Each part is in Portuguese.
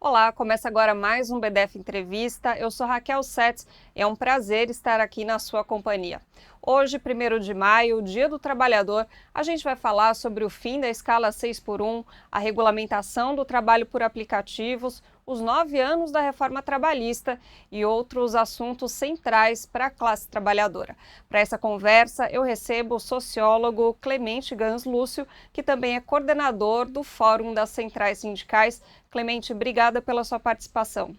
Olá, começa agora mais um BDF Entrevista. Eu sou Raquel Setz e é um prazer estar aqui na sua companhia. Hoje, 1º de maio, Dia do Trabalhador, a gente vai falar sobre o fim da escala 6 por 1, a regulamentação do trabalho por aplicativos, os 9 anos da reforma trabalhista e outros assuntos centrais para a classe trabalhadora. Para essa conversa, eu recebo o sociólogo Clemente Gans Lúcio, que também é coordenador do Fórum das Centrais Sindicais. Clemente, obrigada pela sua participação.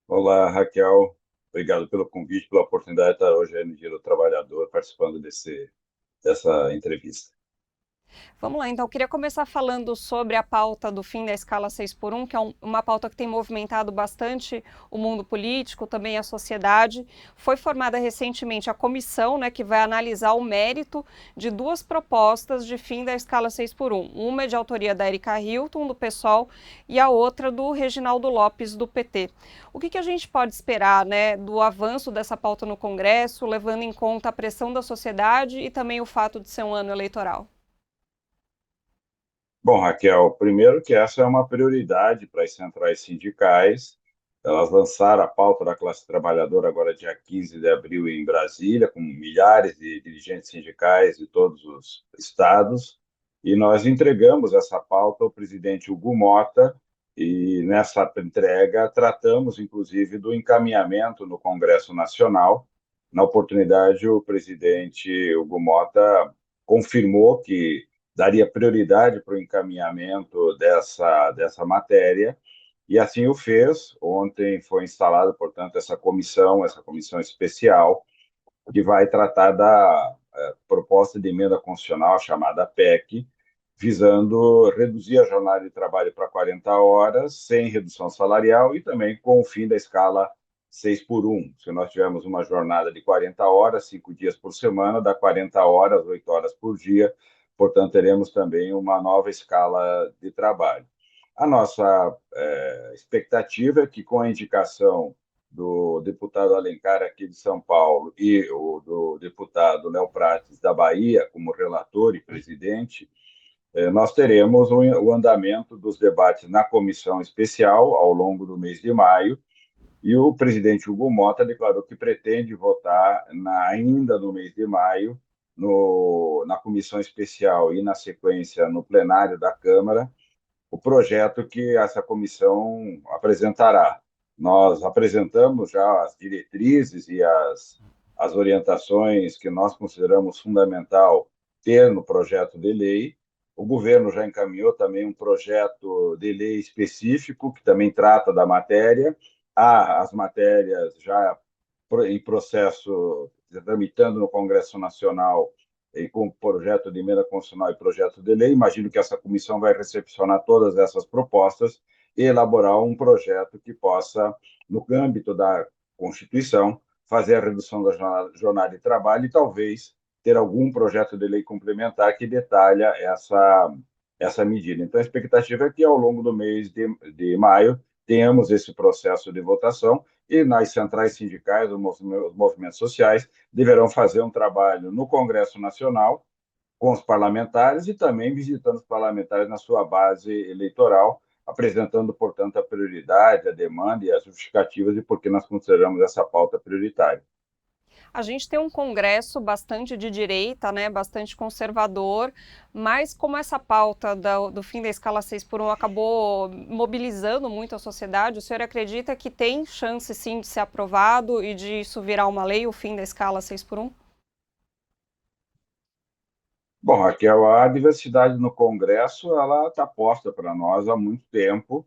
Olá, Raquel. Obrigado pelo convite, pela oportunidade de estar hoje aí no Dia do Trabalhador participando dessa entrevista. Vamos lá, então, eu queria começar falando sobre a pauta do fim da escala 6 por 1, que é uma pauta que tem movimentado bastante o mundo político, também a sociedade. Foi formada recentemente a comissão, né, que vai analisar o mérito de duas propostas de fim da escala 6 por 1. Uma é de autoria da Erika Hilton, do PSOL, e a outra do Reginaldo Lopes, do PT. O que a gente pode esperar, né, do avanço dessa pauta no Congresso, levando em conta a pressão da sociedade e também o fato de ser um ano eleitoral? Bom, Raquel, primeiro que essa é uma prioridade para as centrais sindicais. Elas lançaram a pauta da classe trabalhadora agora dia 15 de abril em Brasília, com milhares de dirigentes sindicais de todos os estados, e nós entregamos essa pauta ao presidente Hugo Mota, e nessa entrega tratamos, inclusive, do encaminhamento no Congresso Nacional. Na oportunidade, o presidente Hugo Mota confirmou que daria prioridade para o encaminhamento dessa matéria, e assim o fez. Ontem foi instalada, portanto, essa comissão especial, que vai tratar da proposta de emenda constitucional chamada PEC, visando reduzir a jornada de trabalho para 40 horas, sem redução salarial e também com o fim da escala 6 por 1. Se nós tivermos uma jornada de 40 horas, 5 dias por semana, dá 40 horas, 8 horas por dia, portanto, teremos também uma nova escala de trabalho. A nossa expectativa é que, com a indicação do deputado Alencar, aqui de São Paulo, e o do deputado Léo Prates, da Bahia, como relator e presidente, nós teremos o andamento dos debates na comissão especial ao longo do mês de maio, e o presidente Hugo Mota declarou que pretende votar ainda no mês de maio, na comissão especial e, na sequência, no plenário da Câmara, o projeto que essa comissão apresentará. Nós apresentamos já as diretrizes e as orientações que nós consideramos fundamental ter no projeto de lei. O governo já encaminhou também um projeto de lei específico, que também trata da matéria. Há as matérias já em processo, tramitando no Congresso Nacional, e com projeto de emenda constitucional e projeto de lei. Imagino que essa comissão vai recepcionar todas essas propostas e elaborar um projeto que possa, no âmbito da Constituição, fazer a redução da jornada de trabalho e talvez ter algum projeto de lei complementar que detalha essa medida. Então, a expectativa é que, ao longo do mês de maio, tenhamos esse processo de votação, e nas centrais sindicais, os movimentos sociais, deverão fazer um trabalho no Congresso Nacional com os parlamentares e também visitando os parlamentares na sua base eleitoral, apresentando, portanto, a prioridade, a demanda e as justificativas de por que nós consideramos essa pauta prioritária. A gente tem um Congresso bastante de direita, né, bastante conservador, mas como essa pauta do fim da escala 6 por 1 acabou mobilizando muito a sociedade, o senhor acredita que tem chance sim de ser aprovado e de isso virar uma lei, o fim da escala 6 por 1? Bom, Raquel, a diversidade no Congresso ela está posta para nós há muito tempo.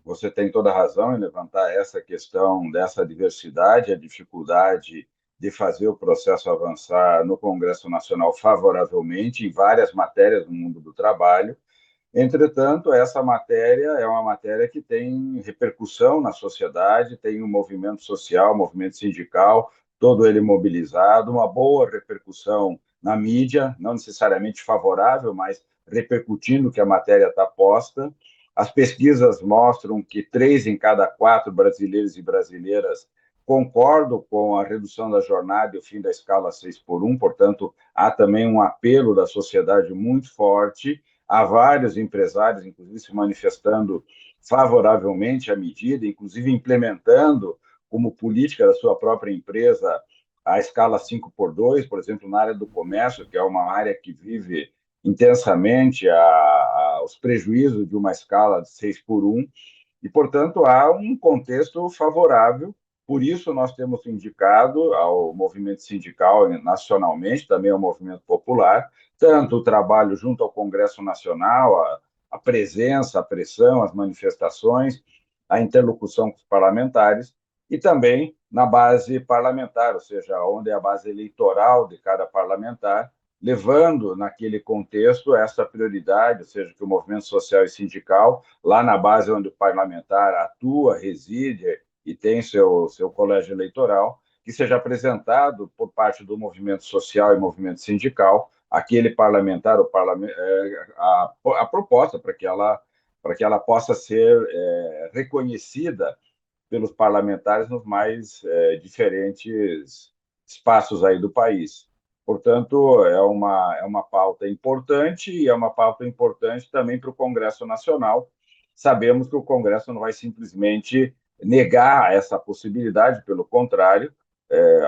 Você tem toda a razão em levantar essa questão dessa diversidade, a dificuldade de fazer o processo avançar no Congresso Nacional favoravelmente em várias matérias do mundo do trabalho. Entretanto, essa matéria é uma matéria que tem repercussão na sociedade, tem um movimento social, um movimento sindical, todo ele mobilizado, uma boa repercussão na mídia, não necessariamente favorável, mas repercutindo que a matéria está posta. As pesquisas mostram que 3 em cada 4 brasileiros e brasileiras concordam com a redução da jornada e o fim da escala 6 por 1, portanto, há também um apelo da sociedade muito forte há vários empresários, inclusive, se manifestando favoravelmente à medida, inclusive implementando como política da sua própria empresa a escala 5x2, por exemplo, na área do comércio, que é uma área que vive intensamente os prejuízos de uma escala de 6x1, e, portanto, há um contexto favorável. Por isso, nós temos indicado ao movimento sindical nacionalmente, também ao movimento popular, tanto o trabalho junto ao Congresso Nacional, a presença, a pressão, as manifestações, a interlocução com os parlamentares, e também na base parlamentar, ou seja, onde é a base eleitoral de cada parlamentar, levando naquele contexto essa prioridade, ou seja, que o movimento social e sindical, lá na base onde o parlamentar atua, reside e tem seu colégio eleitoral, que seja apresentado por parte do movimento social e movimento sindical aquele parlamentar, a proposta para que ela possa ser reconhecida pelos parlamentares nos mais diferentes espaços aí do país. Portanto, é uma pauta importante e é uma pauta importante também para o Congresso Nacional. Sabemos que o Congresso não vai simplesmente negar essa possibilidade, pelo contrário,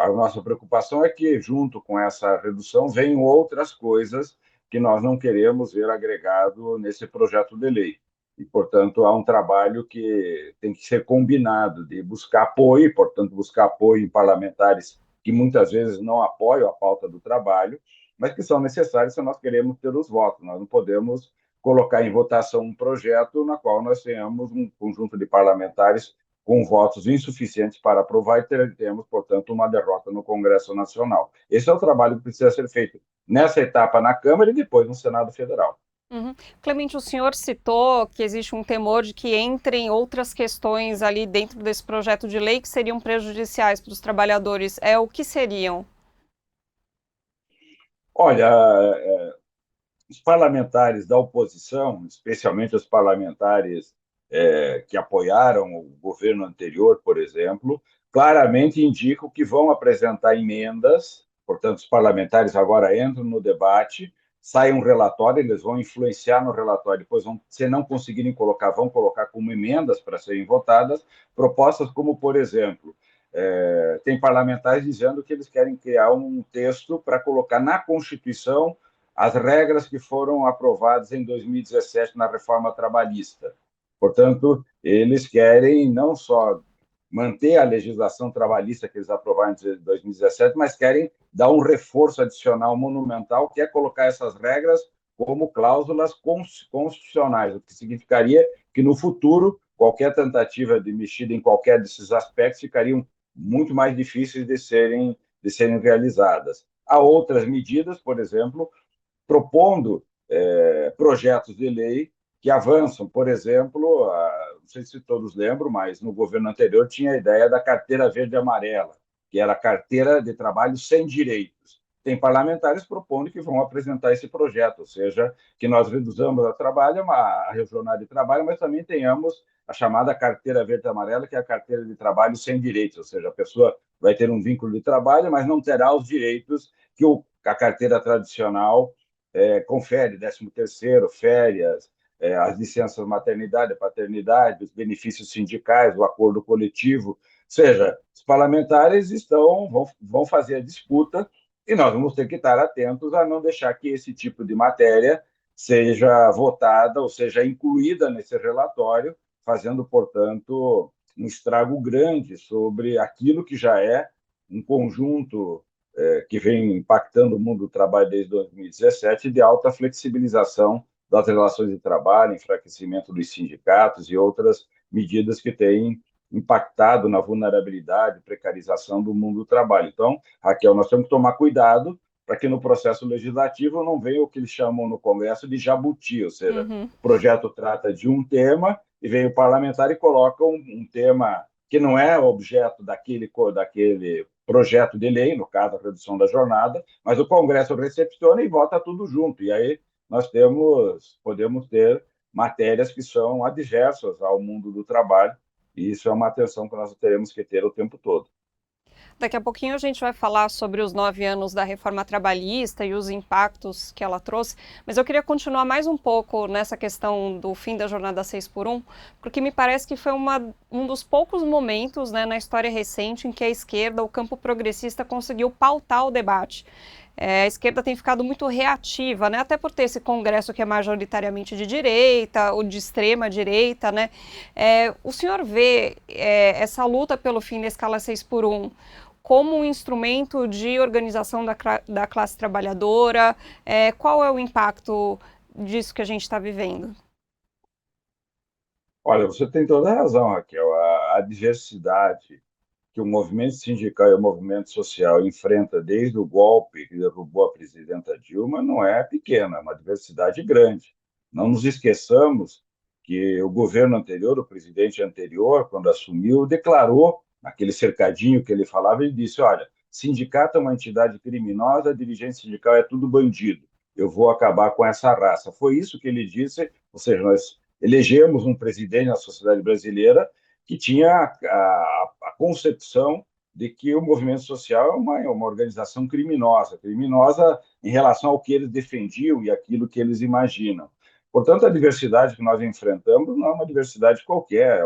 a nossa preocupação é que, junto com essa redução, venham outras coisas que nós não queremos ver agregado nesse projeto de lei. E, portanto, há um trabalho que tem que ser combinado de buscar apoio, portanto, buscar apoio em parlamentares que muitas vezes não apoiam a pauta do trabalho, mas que são necessários se nós queremos ter os votos. Nós não podemos colocar em votação um projeto na qual nós tenhamos um conjunto de parlamentares com votos insuficientes para aprovar e temos, portanto, uma derrota no Congresso Nacional. Esse é o trabalho que precisa ser feito nessa etapa na Câmara e depois no Senado Federal. Uhum. Clemente, o senhor citou que existe um temor de que entrem outras questões ali dentro desse projeto de lei que seriam prejudiciais para os trabalhadores. O que seriam? Olha, os parlamentares da oposição, especialmente os parlamentares que apoiaram o governo anterior, por exemplo, claramente indicam que vão apresentar emendas, portanto, os parlamentares agora entram no debate, sai um relatório, eles vão influenciar no relatório, depois, se não conseguirem colocar, vão colocar como emendas para serem votadas, propostas como, por exemplo, tem parlamentares dizendo que eles querem criar um texto para colocar na Constituição as regras que foram aprovadas em 2017 na reforma trabalhista. Portanto, eles querem não só manter a legislação trabalhista que eles aprovaram em 2017, mas querem dar um reforço adicional monumental, que é colocar essas regras como cláusulas constitucionais, o que significaria que, no futuro, qualquer tentativa de mexida em qualquer desses aspectos ficariam muito mais difíceis de serem realizadas. Há outras medidas, por exemplo, propondo projetos de lei que avançam. Por exemplo, não sei se todos lembram, mas no governo anterior tinha a ideia da carteira verde e amarela, que era a carteira de trabalho sem direitos. Tem parlamentares propondo que vão apresentar esse projeto, ou seja, que nós reduzamos a jornada de trabalho, mas também tenhamos a chamada carteira verde e amarela, que é a carteira de trabalho sem direitos, ou seja, a pessoa vai ter um vínculo de trabalho, mas não terá os direitos que a carteira tradicional confere, 13º, férias, as licenças maternidade, paternidade, os benefícios sindicais, o acordo coletivo. Ou seja, os parlamentares vão fazer a disputa e nós vamos ter que estar atentos a não deixar que esse tipo de matéria seja votada ou seja incluída nesse relatório, fazendo, portanto, um estrago grande sobre aquilo que já é um conjunto que vem impactando o mundo do trabalho desde 2017, de alta flexibilização das relações de trabalho, enfraquecimento dos sindicatos e outras medidas que têm impactado na vulnerabilidade, precarização do mundo do trabalho. Então, Raquel, nós temos que tomar cuidado para que no processo legislativo não venha o que eles chamam no Congresso de jabuti, ou seja, o projeto trata de um tema e vem o parlamentar e coloca um tema que não é objeto daquele projeto de lei, no caso, a redução da jornada, mas o Congresso recepciona e vota tudo junto. E aí podemos ter matérias que são adversas ao mundo do trabalho, e isso é uma atenção que nós teremos que ter o tempo todo. Daqui a pouquinho a gente vai falar sobre os 9 anos da reforma trabalhista e os impactos que ela trouxe, mas eu queria continuar mais um pouco nessa questão do fim da jornada 6 por 1, porque me parece que foi um dos poucos momentos, né, na história recente em que a esquerda, o campo progressista, conseguiu pautar o debate. A esquerda tem ficado muito reativa, né? Até por ter esse Congresso que é majoritariamente de direita, ou de extrema direita, né? O senhor vê essa luta pelo fim da escala 6 por 1 como um instrumento de organização da classe trabalhadora? Qual é o impacto disso que a gente está vivendo? Olha, você tem toda a razão, Raquel. A diversidade que o movimento sindical e o movimento social enfrenta desde o golpe que derrubou a presidenta Dilma não é pequena, é uma diversidade grande. Não nos esqueçamos que o governo anterior, o presidente anterior, quando assumiu, declarou, aquele cercadinho que ele falava, ele disse: olha, sindicato é uma entidade criminosa, dirigente sindical é tudo bandido. Eu vou acabar com essa raça. Foi isso que ele disse, ou seja, nós elegemos um presidente na sociedade brasileira que tinha a concepção de que o movimento social é uma organização criminosa, criminosa em relação ao que eles defendiam e aquilo que eles imaginam. Portanto, a diversidade que nós enfrentamos não é uma diversidade qualquer,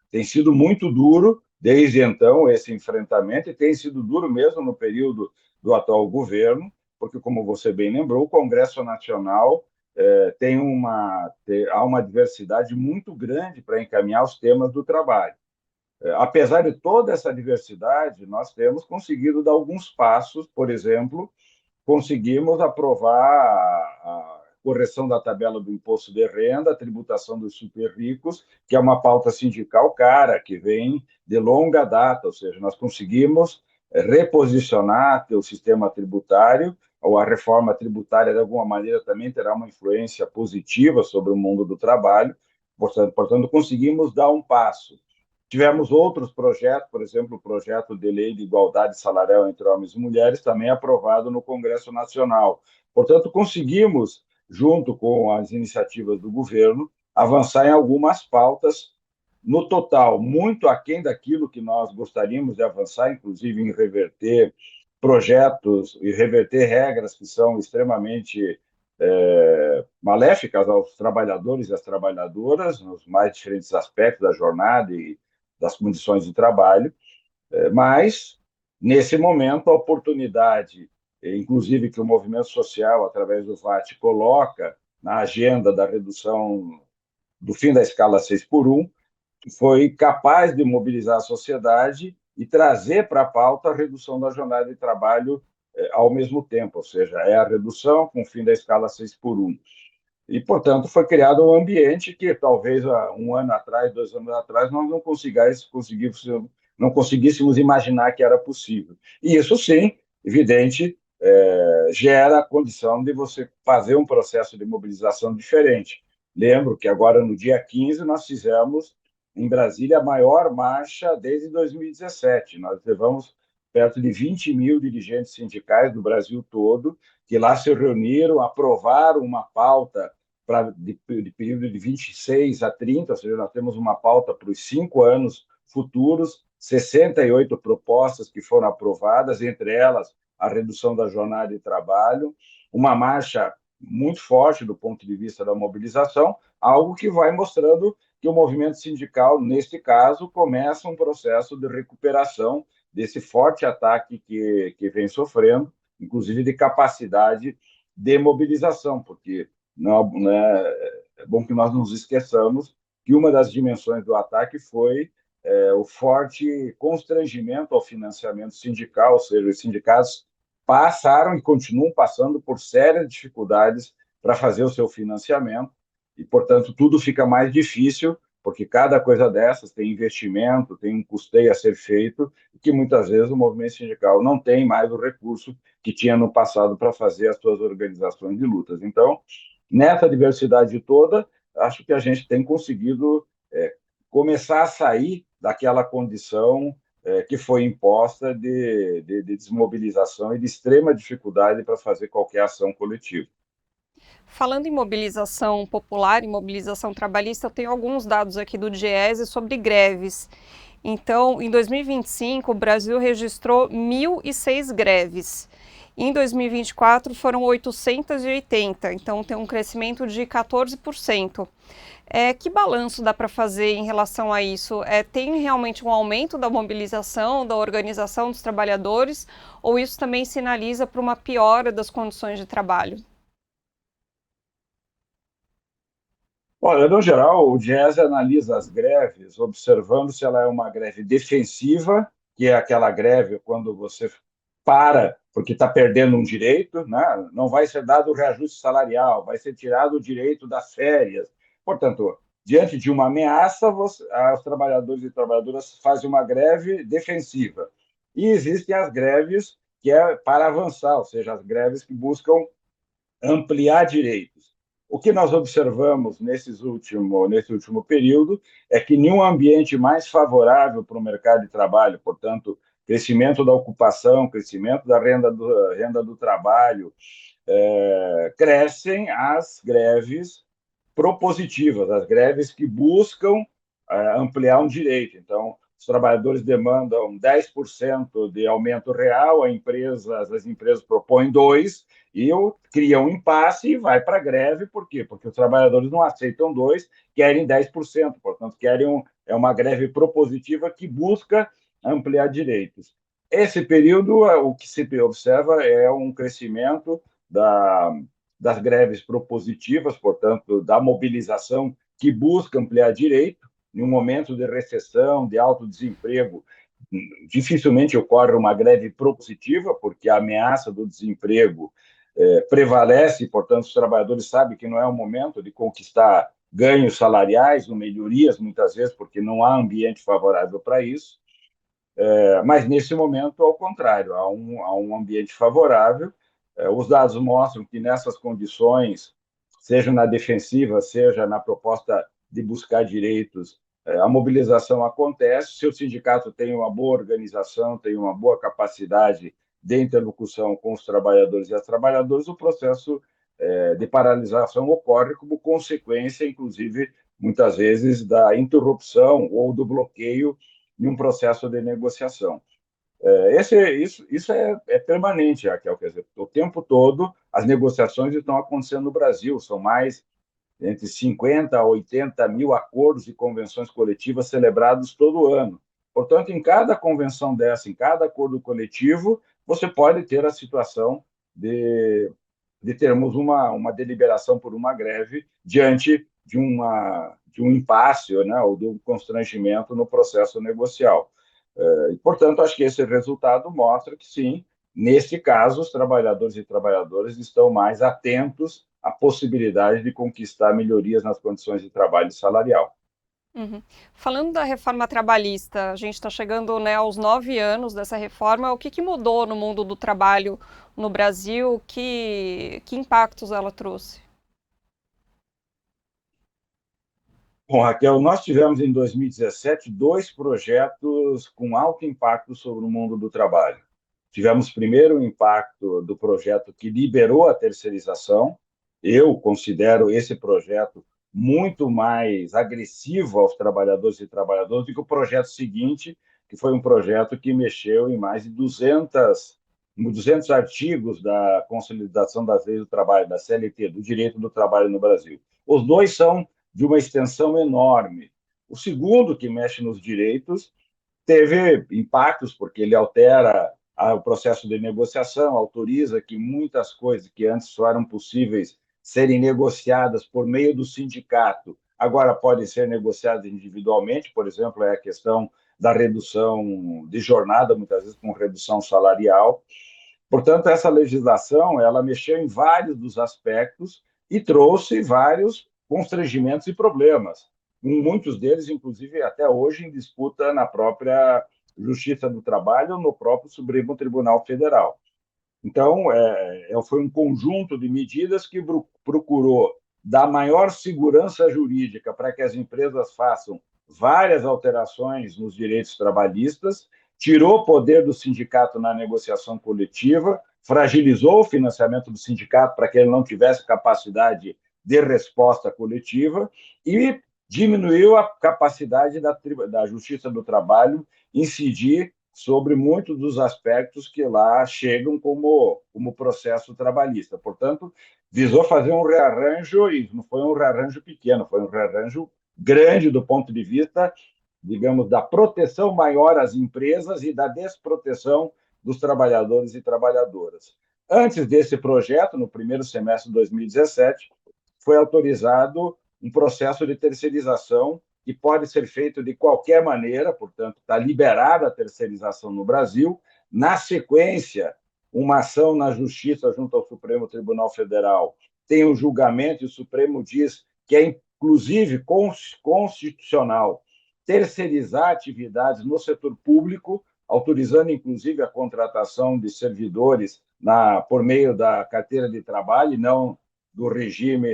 tem sido muito duro desde então esse enfrentamento, e tem sido duro mesmo no período do atual governo, porque, como você bem lembrou, o Congresso Nacional há uma diversidade muito grande para encaminhar os temas do trabalho. Apesar de toda essa diversidade, nós temos conseguido dar alguns passos. Por exemplo, conseguimos aprovar a correção da tabela do imposto de renda, a tributação dos super ricos, que é uma pauta sindical cara, que vem de longa data, ou seja, nós conseguimos reposicionar o sistema tributário, ou a reforma tributária, de alguma maneira, também terá uma influência positiva sobre o mundo do trabalho, portanto conseguimos dar um passo. Tivemos outros projetos, por exemplo, o projeto de lei de igualdade salarial entre homens e mulheres, também aprovado no Congresso Nacional. Portanto, conseguimos, junto com as iniciativas do governo, avançar em algumas pautas, no total, muito aquém daquilo que nós gostaríamos de avançar, inclusive em reverter projetos e reverter regras que são extremamente maléficas aos trabalhadores e às trabalhadoras, nos mais diferentes aspectos da jornada e das condições de trabalho, mas, nesse momento, a oportunidade, inclusive que o movimento social, através do VAT, coloca na agenda da redução do fim da escala 6 por 1, foi capaz de mobilizar a sociedade e trazer para a pauta a redução da jornada de trabalho ao mesmo tempo, ou seja, é a redução com o fim da escala 6 por 1. E, portanto, foi criado um ambiente que talvez há um ano atrás, 2 anos atrás, nós não conseguíssemos imaginar que era possível. E isso, sim, evidente, gera a condição de você fazer um processo de mobilização diferente. Lembro que agora, no dia 15, nós fizemos em Brasília a maior marcha desde 2017. Nós levamos perto de 20 mil dirigentes sindicais do Brasil todo, que lá se reuniram, aprovaram uma pauta de período de 26 a 30, ou seja, nós temos uma pauta para os 5 anos futuros, 68 propostas que foram aprovadas, entre elas a redução da jornada de trabalho, uma marcha muito forte do ponto de vista da mobilização, algo que vai mostrando que o movimento sindical, neste caso, começa um processo de recuperação desse forte ataque que vem sofrendo, inclusive de capacidade de mobilização, porque não, é bom que nós não nos esqueçamos que uma das dimensões do ataque foi o forte constrangimento ao financiamento sindical, ou seja, os sindicatos passaram e continuam passando por sérias dificuldades para fazer o seu financiamento e, portanto, tudo fica mais difícil, porque cada coisa dessas tem investimento, tem um custeio a ser feito, e que muitas vezes o movimento sindical não tem mais o recurso que tinha no passado para fazer as suas organizações de lutas. Então, nessa diversidade toda, acho que a gente tem conseguido começar a sair daquela condição que foi imposta de desmobilização e de extrema dificuldade para fazer qualquer ação coletiva. Falando em mobilização popular e mobilização trabalhista, eu tenho alguns dados aqui do DIEESE sobre greves. Então, em 2025, o Brasil registrou 1.006 greves. Em 2024 foram 880, então tem um crescimento de 14%. Que balanço dá para fazer em relação a isso? Tem realmente um aumento da mobilização, da organização dos trabalhadores, ou isso também sinaliza para uma piora das condições de trabalho? Olha, no geral, o Diese analisa as greves observando se ela é uma greve defensiva, que é aquela greve quando você para porque está perdendo um direito, né? Não vai ser dado o reajuste salarial, vai ser tirado o direito das férias. Portanto, diante de uma ameaça, os trabalhadores e trabalhadoras fazem uma greve defensiva. E existem as greves que é para avançar, ou seja, as greves que buscam ampliar direitos. O que nós observamos nesse último período é que nenhum ambiente mais favorável para o mercado de trabalho, portanto, crescimento da ocupação, crescimento da renda do trabalho, crescem as greves propositivas, as greves que buscam ampliar um direito. Então, os trabalhadores demandam 10% de aumento real, as empresas propõem 2%, e cria um impasse e vai para a greve. Por quê? Porque os trabalhadores não aceitam 2%, querem 10%, portanto, é uma greve propositiva que busca ampliar direitos. Esse período, o que se observa é um crescimento das greves propositivas, portanto, da mobilização que busca ampliar direito. Em um momento de recessão, de alto desemprego, dificilmente ocorre uma greve propositiva, porque a ameaça do desemprego prevalece, portanto, os trabalhadores sabem que não é o momento de conquistar ganhos salariais ou melhorias, muitas vezes, porque não há ambiente favorável para isso. Mas, nesse momento, ao contrário, há um ambiente favorável. Os dados mostram que, nessas condições, seja na defensiva, seja na proposta de buscar direitos, a mobilização acontece. Se o sindicato tem uma boa organização, tem uma boa capacidade de interlocução com os trabalhadores e as trabalhadoras, o processo de paralisação ocorre como consequência, inclusive, muitas vezes, da interrupção ou do bloqueio em um processo de negociação. Isso é permanente, Raquel. Quer dizer, o tempo todo as negociações estão acontecendo no Brasil, são mais entre 50 a 80 mil acordos e convenções coletivas celebrados todo ano. Portanto, em cada convenção dessa, em cada acordo coletivo, você pode ter a situação de termos uma deliberação por uma greve diante de um impasse, né, ou de um constrangimento no processo negocial. E, portanto, acho que esse resultado mostra que, sim, neste caso, os trabalhadores e trabalhadoras estão mais atentos à possibilidade de conquistar melhorias nas condições de trabalho salarial. Uhum. Falando da reforma trabalhista, a gente está chegando, né, aos 9 anos dessa reforma. O que mudou no mundo do trabalho no Brasil? Que impactos ela trouxe? Bom, Raquel, nós tivemos em 2017 dois projetos com alto impacto sobre o mundo do trabalho. Tivemos primeiro o impacto do projeto que liberou a terceirização. Eu considero esse projeto muito mais agressivo aos trabalhadores e trabalhadoras do que o projeto seguinte, que foi um projeto que mexeu em mais de 200 artigos da Consolidação das Leis do Trabalho, da CLT, do direito do trabalho no Brasil. Os dois são de uma extensão enorme. O segundo, que mexe nos direitos, teve impactos, porque ele altera o processo de negociação, autoriza que muitas coisas que antes só eram possíveis serem negociadas por meio do sindicato, agora podem ser negociadas individualmente. Por exemplo, é a questão da redução de jornada, muitas vezes com redução salarial. Portanto, essa legislação ela mexeu em vários dos aspectos e trouxe vários constrangimentos e problemas, muitos deles, inclusive, até hoje em disputa na própria Justiça do Trabalho ou no próprio Supremo Tribunal Federal. Então, foi um conjunto de medidas que procurou dar maior segurança jurídica para que as empresas façam várias alterações nos direitos trabalhistas, tirou o poder do sindicato na negociação coletiva, fragilizou o financiamento do sindicato para que ele não tivesse capacidade de resposta coletiva e diminuiu a capacidade da Justiça do Trabalho incidir sobre muitos dos aspectos que lá chegam como processo trabalhista. Portanto, visou fazer um rearranjo, e não foi um rearranjo pequeno, foi um rearranjo grande do ponto de vista, digamos, da proteção maior às empresas e da desproteção dos trabalhadores e trabalhadoras. Antes desse projeto, no primeiro semestre de 2017, foi autorizado um processo de terceirização que pode ser feito de qualquer maneira, portanto, está liberada a terceirização no Brasil. Na sequência, uma ação na Justiça junto ao Supremo Tribunal Federal tem um julgamento e o Supremo diz que é, inclusive, constitucional terceirizar atividades no setor público, autorizando, inclusive, a contratação de servidores por meio da carteira de trabalho e não do regime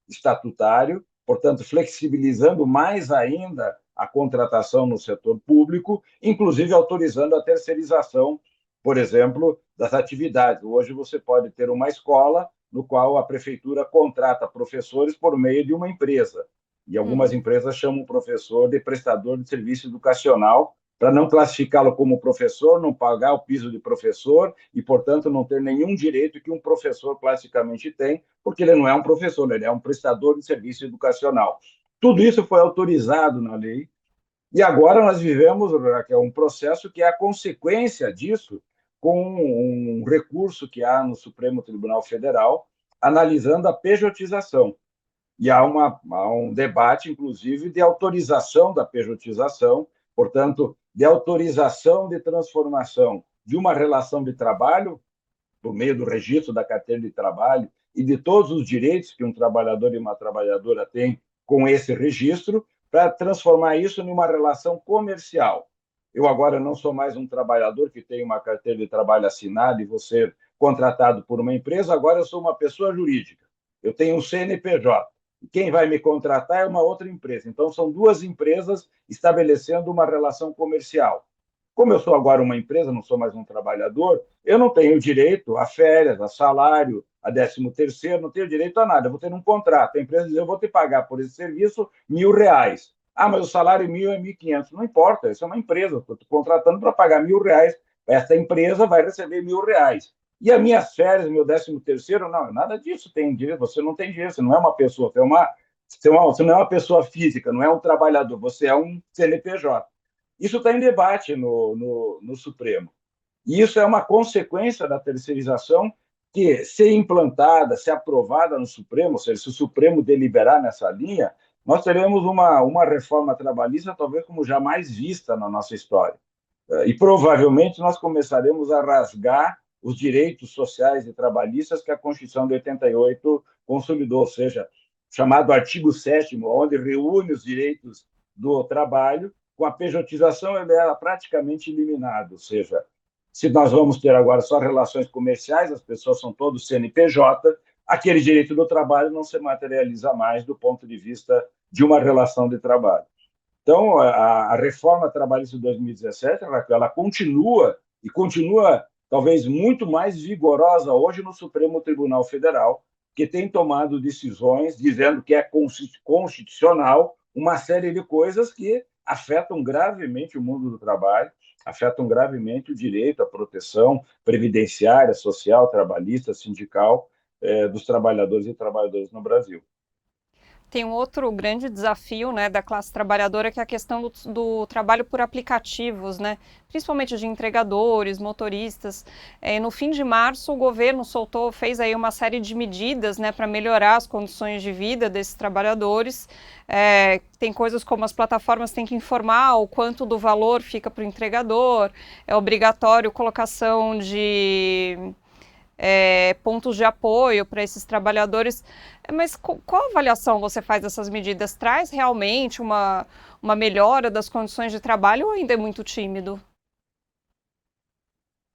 estatutário, portanto, flexibilizando mais ainda a contratação no setor público, inclusive autorizando a terceirização, por exemplo, das atividades. Hoje você pode ter uma escola no qual a prefeitura contrata professores por meio de uma empresa. E algumas empresas chamam o professor de prestador de serviço educacional, para não classificá-lo como professor, não pagar o piso de professor e, portanto, não ter nenhum direito que um professor classicamente tem, porque ele não é um professor, ele é um prestador de serviço educacional. Tudo isso foi autorizado na lei e agora nós vivemos, Raquel, um processo que é a consequência disso, com um recurso que há no Supremo Tribunal Federal analisando a pejotização. E há um debate, inclusive, de autorização da pejotização, portanto, de autorização de transformação de uma relação de trabalho, por meio do registro da carteira de trabalho e de todos os direitos que um trabalhador e uma trabalhadora têm com esse registro, para transformar isso em uma relação comercial. Eu agora não sou mais um trabalhador que tem uma carteira de trabalho assinada e vou ser contratado por uma empresa, agora eu sou uma pessoa jurídica. Eu tenho um CNPJ. Quem vai me contratar é uma outra empresa. Então, são duas empresas estabelecendo uma relação comercial. Como eu sou agora uma empresa, não sou mais um trabalhador, eu não tenho direito a férias, a salário, a 13º, não tenho direito a nada. Eu vou ter um contrato. A empresa diz, eu vou te pagar por esse serviço R$ 1.000. Ah, mas o salário mil é 1.500. Não importa, isso é uma empresa. Estou contratando para pagar R$ 1.000. Essa empresa vai receber R$ 1.000. E as minhas férias, meu 13º, não, nada disso tem direito. Você não tem direito, você não é uma pessoa, você não é uma pessoa física, não é um trabalhador, você é um CNPJ. Isso está em debate no Supremo. E isso é uma consequência da terceirização que, se implantada, se aprovada no Supremo, ou seja, se o Supremo deliberar nessa linha, nós teremos uma reforma trabalhista talvez como jamais vista na nossa história. E provavelmente nós começaremos a rasgar os direitos sociais e trabalhistas que a Constituição de 88 consolidou, ou seja, chamado artigo 7º, onde reúne os direitos do trabalho, com a pejotização ele era praticamente eliminado, ou seja, se nós vamos ter agora só relações comerciais, as pessoas são todos CNPJ, aquele direito do trabalho não se materializa mais do ponto de vista de uma relação de trabalho. Então, a reforma trabalhista de 2017, ela continua, e continua talvez muito mais vigorosa hoje no Supremo Tribunal Federal, que tem tomado decisões dizendo que é constitucional uma série de coisas que afetam gravemente o mundo do trabalho, afetam gravemente o direito à proteção previdenciária, social, trabalhista, sindical dos trabalhadores e trabalhadoras no Brasil. Tem um outro grande desafio, né, da classe trabalhadora, que é a questão do trabalho por aplicativos, né, principalmente de entregadores, motoristas. No fim de março, o governo fez aí uma série de medidas, né, para melhorar as condições de vida desses trabalhadores. Tem coisas como as plataformas têm que informar o quanto do valor fica para o entregador, é obrigatório colocação de pontos de apoio para esses trabalhadores. Mas qual avaliação você faz dessas medidas? Traz realmente uma melhora das condições de trabalho ou ainda é muito tímido?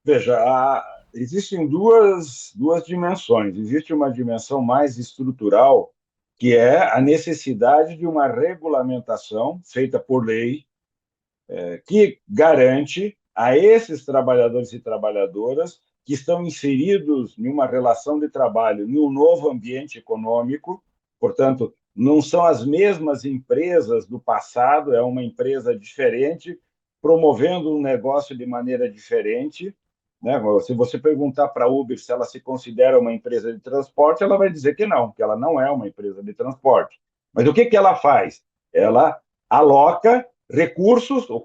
Veja, existem duas dimensões. Existe uma dimensão mais estrutural, que é a necessidade de uma regulamentação feita por lei, que garante a esses trabalhadores e trabalhadoras que estão inseridos em uma relação de trabalho, em um novo ambiente econômico, portanto, não são as mesmas empresas do passado, é uma empresa diferente, promovendo um negócio de maneira diferente, né? Se você perguntar para a Uber se ela se considera uma empresa de transporte, ela vai dizer que ela não é uma empresa de transporte. Mas o que, que ela faz? Ela aloca recursos, o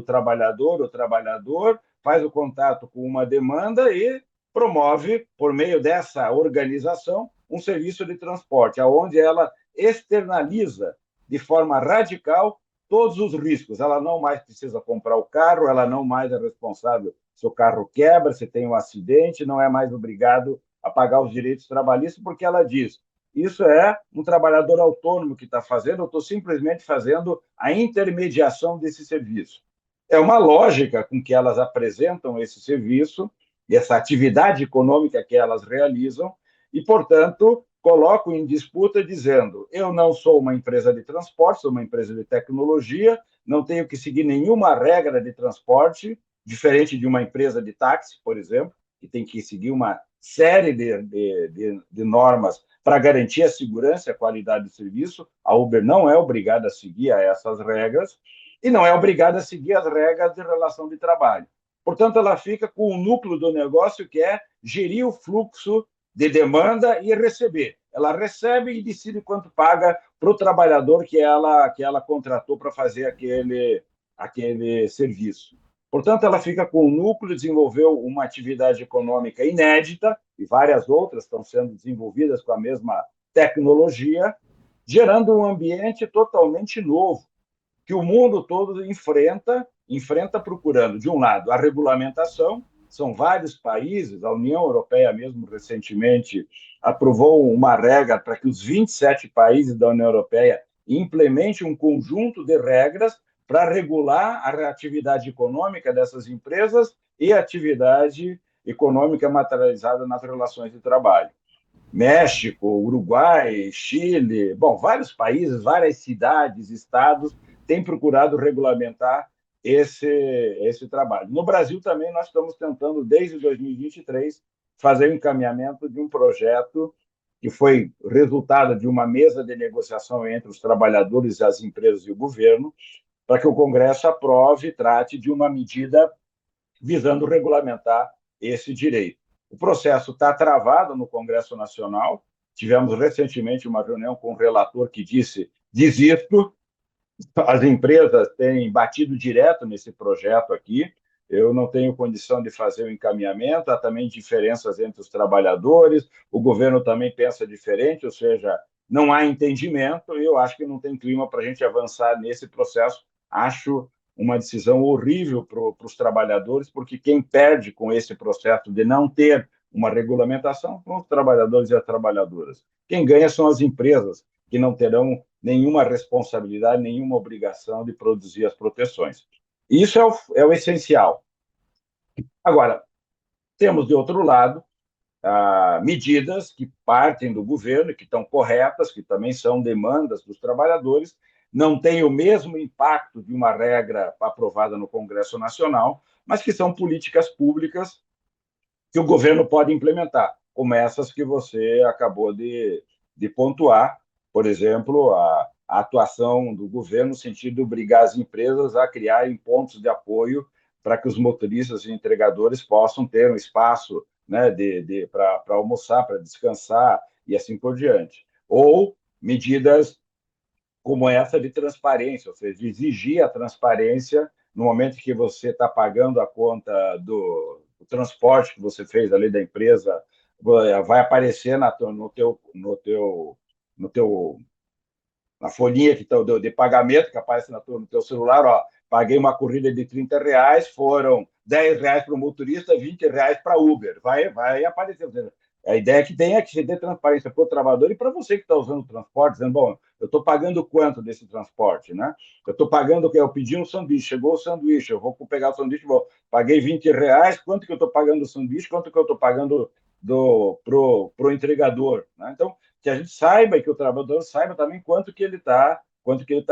trabalhador faz o contato com uma demanda e promove, por meio dessa organização, um serviço de transporte, aonde ela externaliza de forma radical todos os riscos. Ela não mais precisa comprar o carro, ela não mais é responsável se o carro quebra, se tem um acidente, não é mais obrigado a pagar os direitos trabalhistas, porque ela diz: isso é um trabalhador autônomo que está fazendo, eu estou simplesmente fazendo a intermediação desse serviço. É uma lógica com que elas apresentam esse serviço e essa atividade econômica que elas realizam, e, portanto, colocam em disputa dizendo: eu não sou uma empresa de transporte, sou uma empresa de tecnologia, não tenho que seguir nenhuma regra de transporte, diferente de uma empresa de táxi, por exemplo, que tem que seguir uma série de normas para garantir a segurança e a qualidade do serviço. A Uber não é obrigada a seguir a essas regras e não é obrigada a seguir as regras de relação de trabalho. Portanto, ela fica com o núcleo do negócio, que é gerir o fluxo de demanda e receber. Ela recebe e decide quanto paga para o trabalhador que ela contratou para fazer aquele serviço. Portanto, ela fica com o núcleo, desenvolveu uma atividade econômica inédita, e várias outras estão sendo desenvolvidas com a mesma tecnologia, gerando um ambiente totalmente novo, que o mundo todo enfrenta procurando, de um lado, a regulamentação. São vários países, a União Europeia mesmo recentemente aprovou uma regra para que os 27 países da União Europeia implementem um conjunto de regras para regular a atividade econômica dessas empresas e a atividade econômica materializada nas relações de trabalho. México, Uruguai, Chile, bom, vários países, várias cidades, estados têm procurado regulamentar esse trabalho. No Brasil também nós estamos tentando, desde 2023, fazer o encaminhamento de um projeto que foi resultado de uma mesa de negociação entre os trabalhadores, as empresas e o governo, para que o Congresso aprove e trate de uma medida visando regulamentar esse direito. O processo está travado no Congresso Nacional. Tivemos recentemente uma reunião com o relator que disse: desisto. As empresas têm batido direto nesse projeto aqui. Eu não tenho condição de fazer o encaminhamento. Há também diferenças entre os trabalhadores. O governo também pensa diferente, ou seja, não há entendimento. E eu acho que não tem clima para a gente avançar nesse processo. Acho uma decisão horrível para os trabalhadores, porque quem perde com esse processo de não ter uma regulamentação são os trabalhadores e as trabalhadoras. Quem ganha são as empresas, que não terão nenhuma responsabilidade, nenhuma obrigação de produzir as proteções. Isso é o essencial. Agora, temos, de outro lado, medidas que partem do governo, que estão corretas, que também são demandas dos trabalhadores, não têm o mesmo impacto de uma regra aprovada no Congresso Nacional, mas que são políticas públicas que o governo pode implementar, como essas que você acabou de pontuar, por exemplo, a atuação do governo no sentido de obrigar as empresas a criarem pontos de apoio para que os motoristas e entregadores possam ter um espaço, né, para almoçar, para descansar e assim por diante. Ou medidas como essa de transparência, ou seja, de exigir a transparência no momento que você está pagando a conta do transporte que você fez ali da empresa, vai aparecer no teu na folhinha que tá, de pagamento que aparece no teu celular, ó, paguei uma corrida de R$ 30, foram R$ 10 para o motorista, R$ 20 para Uber. Vai aparecer. A ideia que tem é que se dê transparência para o trabalhador e para você que está usando o transporte, dizendo: bom, eu estou pagando quanto desse transporte, né? Eu estou pagando o que? Eu pedi um sanduíche, chegou o sanduíche, eu vou pegar o sanduíche, paguei R$ 20, quanto que eu estou pagando o sanduíche, quanto que eu estou pagando pro entregador, né? Então, que a gente saiba e que o trabalhador saiba também quanto que ele tá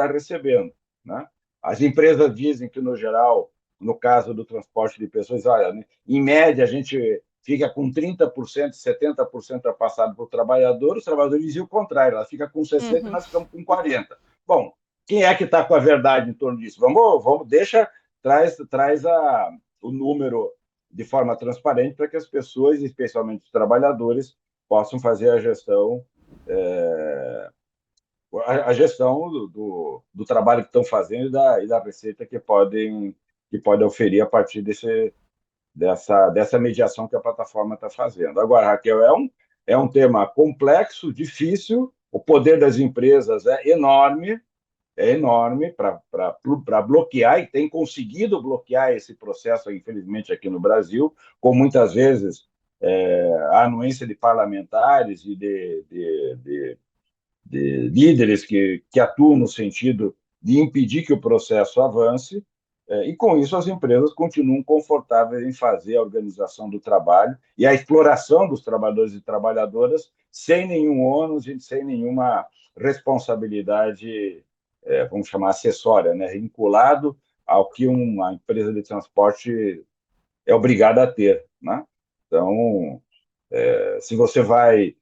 recebendo, né? As empresas dizem que, no geral, no caso do transporte de pessoas, olha, em média, a gente fica com 30%, 70% é passado para o trabalhador, os trabalhadores diziam o contrário, ela fica com 60% e Uhum. nós ficamos com 40%. Bom, quem é que está com a verdade em torno disso? Traz o número de forma transparente para que as pessoas, especialmente os trabalhadores, possam fazer a gestão do trabalho que estão fazendo e da receita que podem oferir a partir dessa mediação que a plataforma está fazendo. Agora, Raquel, é um tema complexo, difícil, o poder das empresas é enorme para bloquear, e tem conseguido bloquear esse processo, infelizmente, aqui no Brasil, com muitas vezes a anuência de parlamentares e de líderes que atuam no sentido de impedir que o processo avance, e com isso as empresas continuam confortáveis em fazer a organização do trabalho e a exploração dos trabalhadores e trabalhadoras sem nenhum ônus e sem nenhuma responsabilidade, vamos chamar acessória, né, vinculado ao que uma empresa de transporte é obrigada a ter, né? Então, se você vai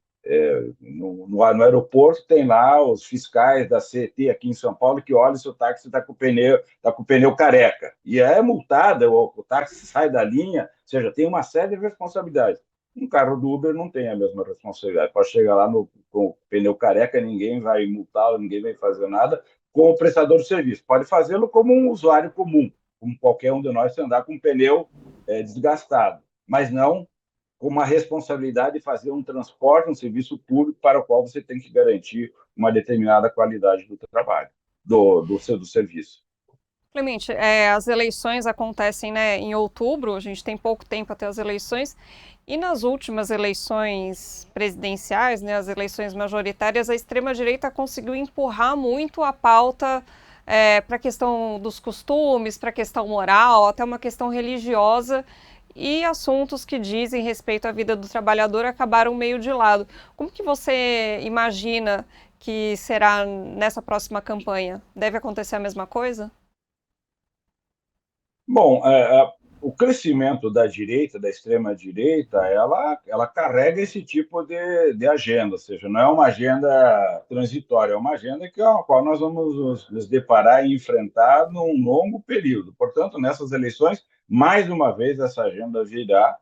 no aeroporto, tem lá os fiscais da CET aqui em São Paulo que olham se o táxi está com o pneu careca. E é multada, o táxi sai da linha, ou seja, tem uma série de responsabilidades. Um carro do Uber não tem a mesma responsabilidade. Pode chegar lá com o pneu careca, ninguém vai multá-lo, ninguém vai fazer nada. Com o prestador de serviço, pode fazê-lo como um usuário comum, como qualquer um de nós, se andar com o pneu desgastado, mas não com uma responsabilidade de fazer um transporte, um serviço público para o qual você tem que garantir uma determinada qualidade do trabalho, do serviço. Clemente, as eleições acontecem, né, em outubro, a gente tem pouco tempo até as eleições, e nas últimas eleições presidenciais, né, as eleições majoritárias, a extrema-direita conseguiu empurrar muito a pauta para a questão dos costumes, para a questão moral, até uma questão religiosa, e assuntos que dizem respeito à vida do trabalhador acabaram meio de lado. Como que você imagina que será nessa próxima campanha? Deve acontecer a mesma coisa? Bom, o crescimento da direita, da extrema-direita, ela carrega esse tipo de agenda, ou seja, não é uma agenda transitória, é uma agenda com a qual nós vamos nos deparar e enfrentar num longo período. Portanto, nessas eleições, mais uma vez, essa agenda virá,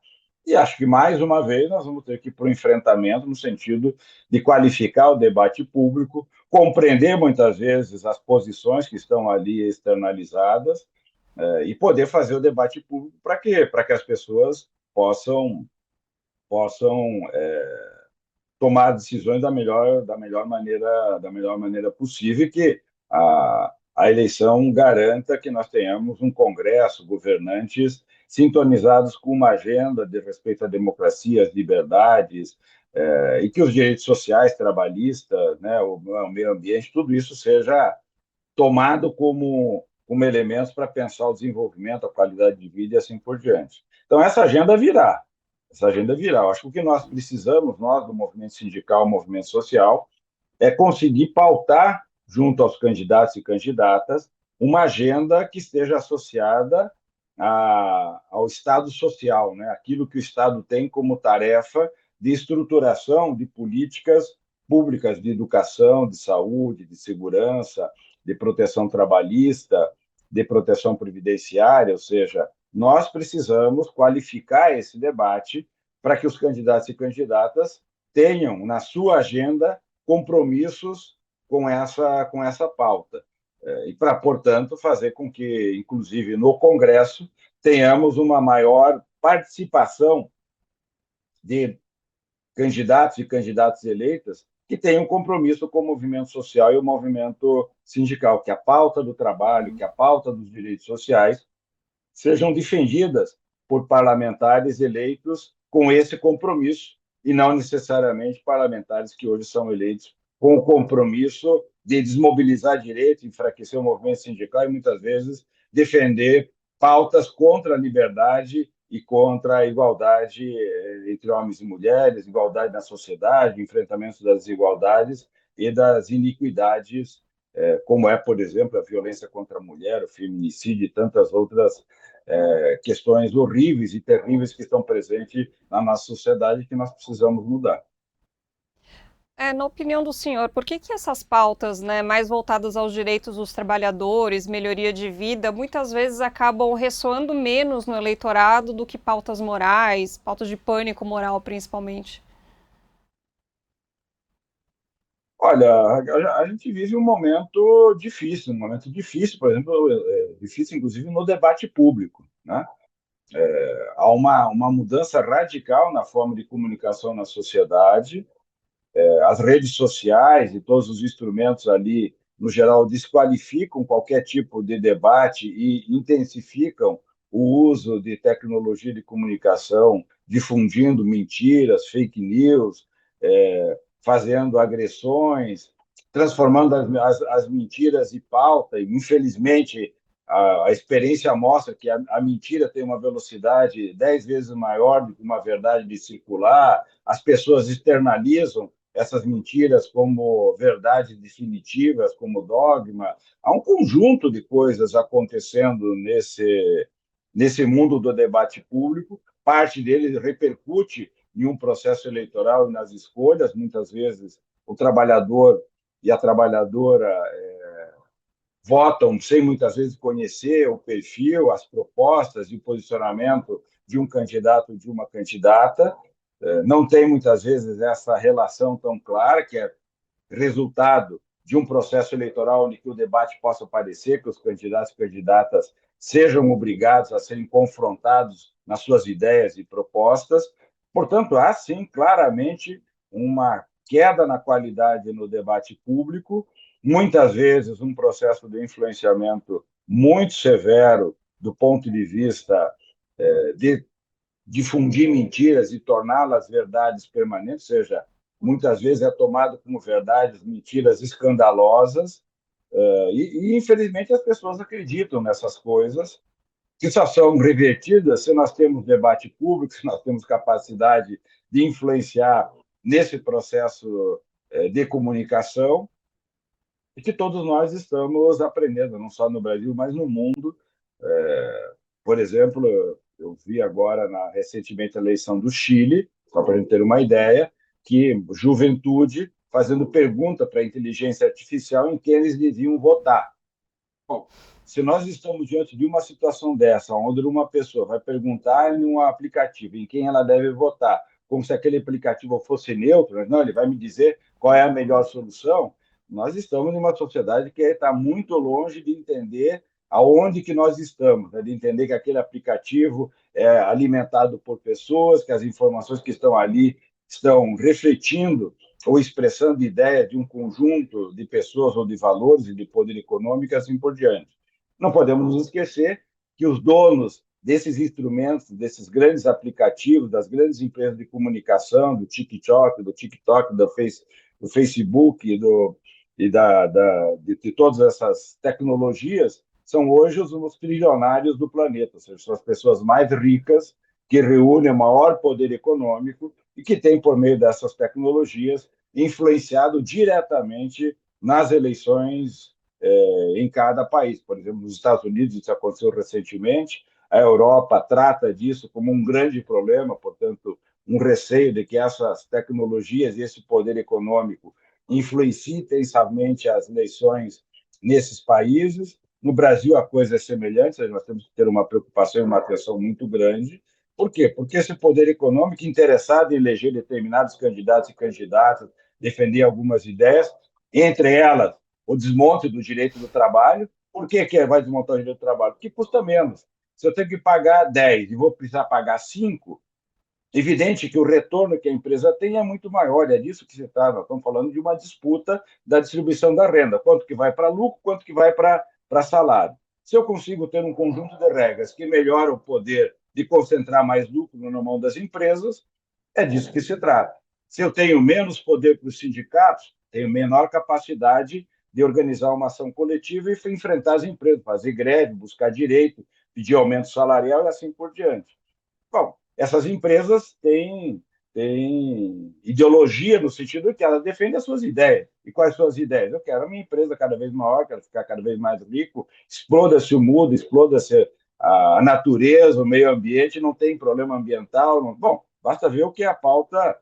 e acho que mais uma vez nós vamos ter que ir para o enfrentamento no sentido de qualificar o debate público, compreender muitas vezes as posições que estão ali externalizadas, e poder fazer o debate público para quê? Para que as pessoas possam tomar decisões da melhor maneira possível, e que a eleição garanta que nós tenhamos um Congresso, governantes sintonizados com uma agenda de respeito à democracia, às liberdades, e que os direitos sociais, trabalhistas, né, o meio ambiente, tudo isso seja tomado como elementos para pensar o desenvolvimento, a qualidade de vida e assim por diante. Então, essa agenda virá. Essa agenda virá. Eu acho que o que nós precisamos, nós do movimento sindical, movimento social, é conseguir pautar, junto aos candidatos e candidatas, uma agenda que esteja associada ao Estado social, né? Aquilo que o Estado tem como tarefa de estruturação de políticas públicas de educação, de saúde, de segurança, de proteção trabalhista, de proteção previdenciária, ou seja, nós precisamos qualificar esse debate para que os candidatos e candidatas tenham na sua agenda compromissos com essa pauta. E para, portanto, fazer com que, inclusive no Congresso, tenhamos uma maior participação de candidatos e candidatas eleitas que tenham um compromisso com o movimento social e o movimento sindical, que a pauta do trabalho, que a pauta dos direitos sociais sejam defendidas por parlamentares eleitos com esse compromisso, e não necessariamente parlamentares que hoje são eleitos com o compromisso de desmobilizar direito, enfraquecer o movimento sindical e, muitas vezes, defender pautas contra a liberdade e contra a igualdade entre homens e mulheres, igualdade na sociedade, enfrentamento das desigualdades e das iniquidades, como é, por exemplo, a violência contra a mulher, o feminicídio e tantas outras questões horríveis e terríveis que estão presentes na nossa sociedade e que nós precisamos mudar. Na opinião do senhor, por que essas pautas, né, mais voltadas aos direitos dos trabalhadores, melhoria de vida, muitas vezes acabam ressoando menos no eleitorado do que pautas morais, pautas de pânico moral, principalmente? Olha, a gente vive um momento difícil, por exemplo, difícil inclusive no debate público, né? Há uma mudança radical na forma de comunicação na sociedade. As redes sociais e todos os instrumentos ali, no geral, desqualificam qualquer tipo de debate e intensificam o uso de tecnologia de comunicação, difundindo mentiras, fake news, fazendo agressões, transformando as mentiras em pauta. E, infelizmente, a experiência mostra que a mentira tem uma velocidade 10 vezes maior do que uma verdade de circular. As pessoas externalizam essas mentiras como verdades definitivas, como dogma. Há um conjunto de coisas acontecendo nesse mundo do debate público. Parte dele repercute em um processo eleitoral e nas escolhas. Muitas vezes o trabalhador e a trabalhadora votam sem muitas vezes conhecer o perfil, as propostas e o posicionamento de um candidato ou de uma candidata. Não tem muitas vezes essa relação tão clara, que é resultado de um processo eleitoral em que o debate possa aparecer, que os candidatos e candidatas sejam obrigados a serem confrontados nas suas ideias e propostas. Portanto, há sim claramente uma queda na qualidade no debate público, muitas vezes um processo de influenciamento muito severo do ponto de vista de difundir mentiras e torná-las verdades permanentes, ou seja, muitas vezes é tomado como verdades mentiras escandalosas, infelizmente as pessoas acreditam nessas coisas, que só são revertidas se nós temos debate público, se nós temos capacidade de influenciar nesse processo de comunicação, e que todos nós estamos aprendendo, não só no Brasil, mas no mundo. Por exemplo, eu vi agora, recentemente, a eleição do Chile, só para a gente ter uma ideia, que juventude fazendo pergunta para a inteligência artificial em quem eles deviam votar. Bom, se nós estamos diante de uma situação dessa, onde uma pessoa vai perguntar em um aplicativo em quem ela deve votar, como se aquele aplicativo fosse neutro, não, ele vai me dizer qual é a melhor solução, nós estamos em uma sociedade que está muito longe de entender aonde que nós estamos, né? De entender que aquele aplicativo é alimentado por pessoas, que as informações que estão ali estão refletindo ou expressando ideias de um conjunto de pessoas ou de valores e de poder econômico e assim por diante. Não podemos nos esquecer que os donos desses instrumentos, desses grandes aplicativos, das grandes empresas de comunicação, do TikTok, do Facebook de todas essas tecnologias, são hoje os trilionários do planeta, ou seja, são as pessoas mais ricas que reúnem o maior poder econômico e que têm, por meio dessas tecnologias, influenciado diretamente nas eleições em cada país. Por exemplo, nos Estados Unidos, isso aconteceu recentemente, a Europa trata disso como um grande problema, portanto, um receio de que essas tecnologias e esse poder econômico influenciem intensamente as eleições nesses países. No Brasil, a coisa é semelhante, nós temos que ter uma preocupação e uma atenção muito grande. Por quê? Porque esse poder econômico interessado em eleger determinados candidatos e candidatas, defender algumas ideias, entre elas o desmonte do direito do trabalho. Por que vai desmontar o direito do trabalho? Porque custa menos. Se eu tenho que pagar 10 e vou precisar pagar 5, evidente que o retorno que a empresa tem é muito maior, é disso que se trata. Nós estamos falando de uma disputa da distribuição da renda, quanto que vai para lucro, quanto que vai para salário. Se eu consigo ter um conjunto de regras que melhora o poder de concentrar mais lucro na mão das empresas, é disso que se trata. Se eu tenho menos poder para os sindicatos, tenho menor capacidade de organizar uma ação coletiva e enfrentar as empresas, fazer greve, buscar direito, pedir aumento salarial e assim por diante. Bom, essas empresas têm ideologia no sentido que elas defendem as suas ideias. E quais são as ideias? Eu quero a minha empresa cada vez maior, quero ficar cada vez mais rico, exploda-se o mundo, exploda-se a natureza, o meio ambiente, não tem problema ambiental. Bom, basta ver o que é a pauta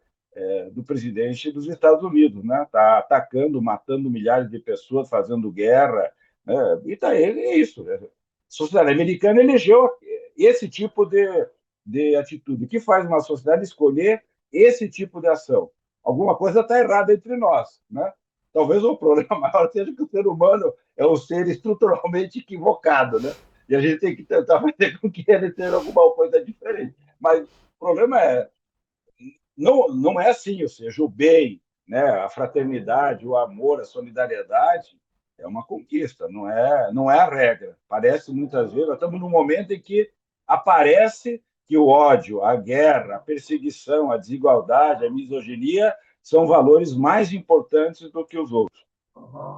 do presidente dos Estados Unidos, né? Está atacando, matando milhares de pessoas, fazendo guerra, né? E tá, é isso. A sociedade americana elegeu esse tipo de atitude. O que faz uma sociedade escolher esse tipo de ação? Alguma coisa está errada entre nós, né? Talvez o problema maior seja que o ser humano é um ser estruturalmente equivocado, né? E a gente tem que tentar fazer com que ele tenha alguma coisa diferente. Mas o problema não é assim, ou seja, o bem, né, a fraternidade, o amor, a solidariedade é uma conquista, não é a regra. Parece muitas vezes, nós estamos num momento em que aparece que o ódio, a guerra, a perseguição, a desigualdade, a misoginia são valores mais importantes do que os outros.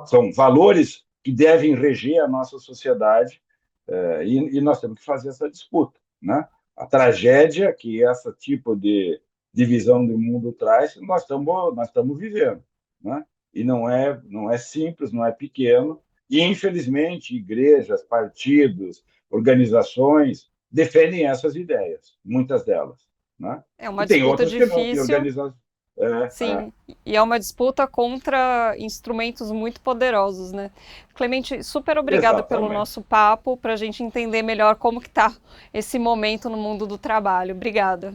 São valores que devem reger a nossa sociedade e nós temos que fazer essa disputa, né? A tragédia que esse tipo de divisão do mundo traz, nós estamos vivendo, né? E não é simples, não é pequeno. E, infelizmente, igrejas, partidos, organizações defendem essas ideias, muitas delas, né? É uma E tem disputa outras que não, tem difícil. organizações. Sim, e é uma disputa contra instrumentos muito poderosos, né? Clemente, super obrigada pelo Exatamente. nosso papo, para a gente entender melhor como que está esse momento no mundo do trabalho. Obrigada.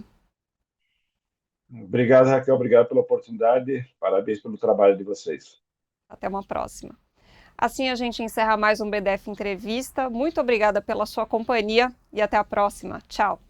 Obrigado, Raquel. Obrigado pela oportunidade. Parabéns pelo trabalho de vocês. Até uma próxima. Assim a gente encerra mais um BDF Entrevista. Muito obrigada pela sua companhia e até a próxima. Tchau.